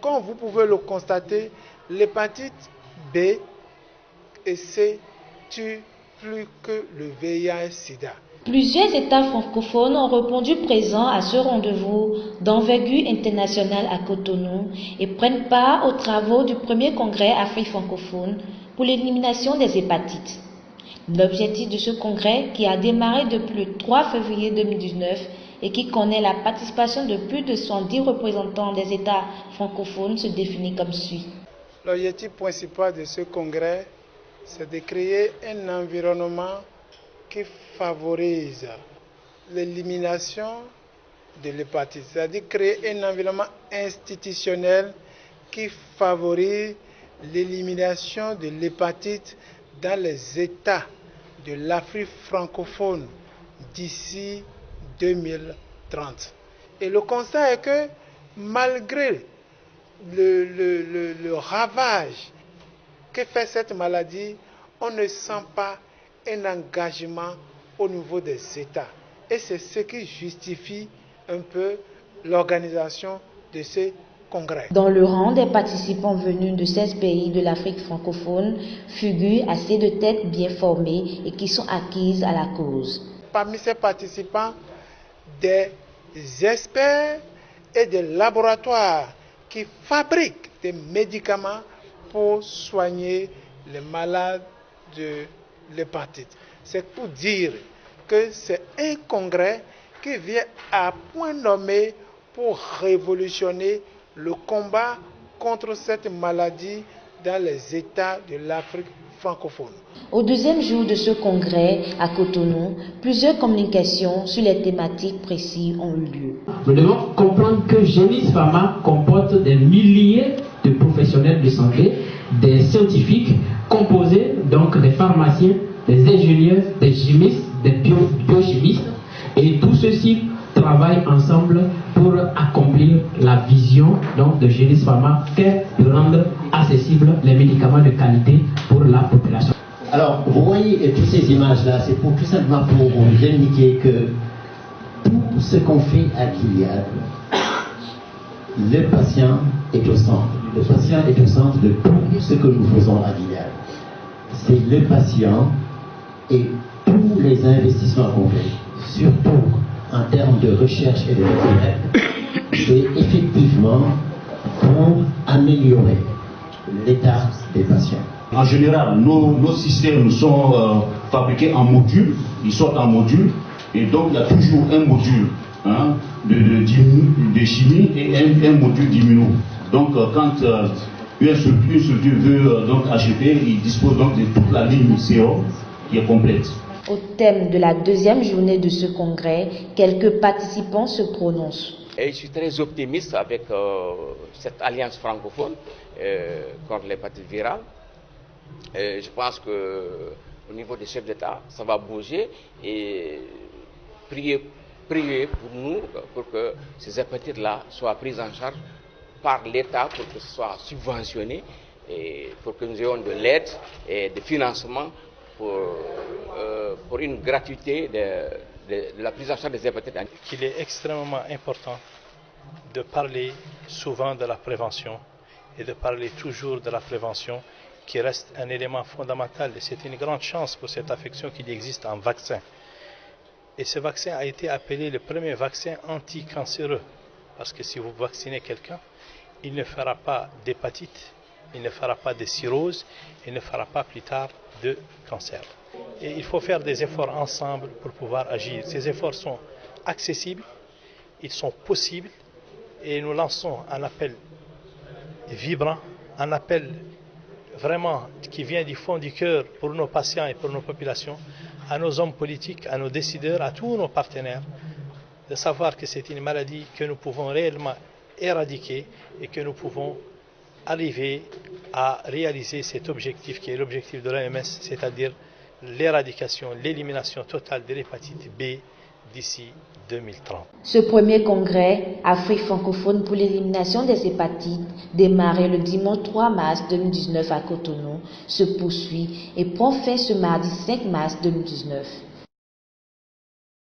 comme vous pouvez le constater, l'hépatite B et C tue plus que le VIH-Sida. Plusieurs États francophones ont répondu présents à ce rendez-vous d'envergure internationale à Cotonou et prennent part aux travaux du premier congrès Afrique francophone pour l'élimination des hépatites. L'objectif de ce congrès, qui a démarré depuis le 3 février 2019 et qui connaît la participation de plus de 110 représentants des États francophones, se définit comme suit. L'objectif principal de ce congrès, c'est de créer un environnement qui favorise l'élimination de l'hépatite, c'est-à-dire créer un environnement institutionnel qui favorise l'élimination de l'hépatite dans les États de l'Afrique francophone d'ici 2030. Et le constat est que malgré le ravage que fait cette maladie, on ne sent pas un engagement au niveau des États. Et c'est ce qui justifie un peu l'organisation de ces congrès. Dans le rang des participants venus de 16 pays de l'Afrique francophone figurent assez de têtes bien formées et qui sont acquises à la cause. Parmi ces participants, des experts et des laboratoires qui fabriquent des médicaments pour soigner les malades de l'hépatite. C'est pour dire que c'est un congrès qui vient à point nommé pour révolutionner le combat contre cette maladie dans les États de l'Afrique francophone. Au deuxième jour de ce congrès à Cotonou, plusieurs communications sur les thématiques précises ont eu lieu. Nous devons comprendre que Génis Pharma comporte des milliers de professionnels de santé, des scientifiques composés donc des pharmaciens, des ingénieurs, des chimistes, des biochimistes, et tout ceci travaillent ensemble pour accomplir la vision donc de Génis Pharma, qu'est de rendre accessibles les médicaments de qualité pour la population. Alors, vous voyez toutes ces images-là, c'est pour tout simplement pour vous indiquer que tout ce qu'on fait à Gilead, le patient est au centre. Le patient est au centre de tout ce que nous faisons à Gilead. C'est le patient et tous les investissements qu'on fait, surtout en termes de recherche et de découverte, c'est effectivement pour améliorer l'état des patients. En général, nos systèmes sont fabriqués en modules, ils sortent en modules, et donc il y a toujours un module de chimie et un module d'immuno. Donc quand une structure veut donc acheter, il dispose donc de toute la ligne sérum qui est complète. Au thème de la deuxième journée de ce congrès, quelques participants se prononcent. Et je suis très optimiste avec cette alliance francophone contre l'hépatite virale. Je pense qu'au niveau des chefs d'État, ça va bouger et prier pour nous, pour que ces hépatites-là soient prises en charge par l'État, pour que ce soit subventionné et pour que nous ayons de l'aide et de financement pour une gratuité de la prise en charge des hépatites. Il est extrêmement important de parler souvent de la prévention et de parler toujours de la prévention qui reste un élément fondamental. Et c'est une grande chance pour cette affection qu'il existe un vaccin. Et ce vaccin a été appelé le premier vaccin anticancéreux. Parce que si vous vaccinez quelqu'un, il ne fera pas d'hépatite, il ne fera pas de cirrhose, il ne fera pas plus tard de cancer. Et il faut faire des efforts ensemble pour pouvoir agir. Ces efforts sont accessibles, ils sont possibles, et nous lançons un appel vibrant, un appel vraiment qui vient du fond du cœur pour nos patients et pour nos populations, à nos hommes politiques, à nos décideurs, à tous nos partenaires, de savoir que c'est une maladie que nous pouvons réellement éradiquer et que nous pouvons arriver à réaliser cet objectif qui est l'objectif de l'OMS, c'est-à-dire l'éradication, l'élimination totale de l'hépatite B d'ici 2030. Ce premier congrès Afrique francophone pour l'élimination des hépatites, démarré le dimanche 3 mars 2019 à Cotonou, se poursuit et prend fin ce mardi 5 mars 2019.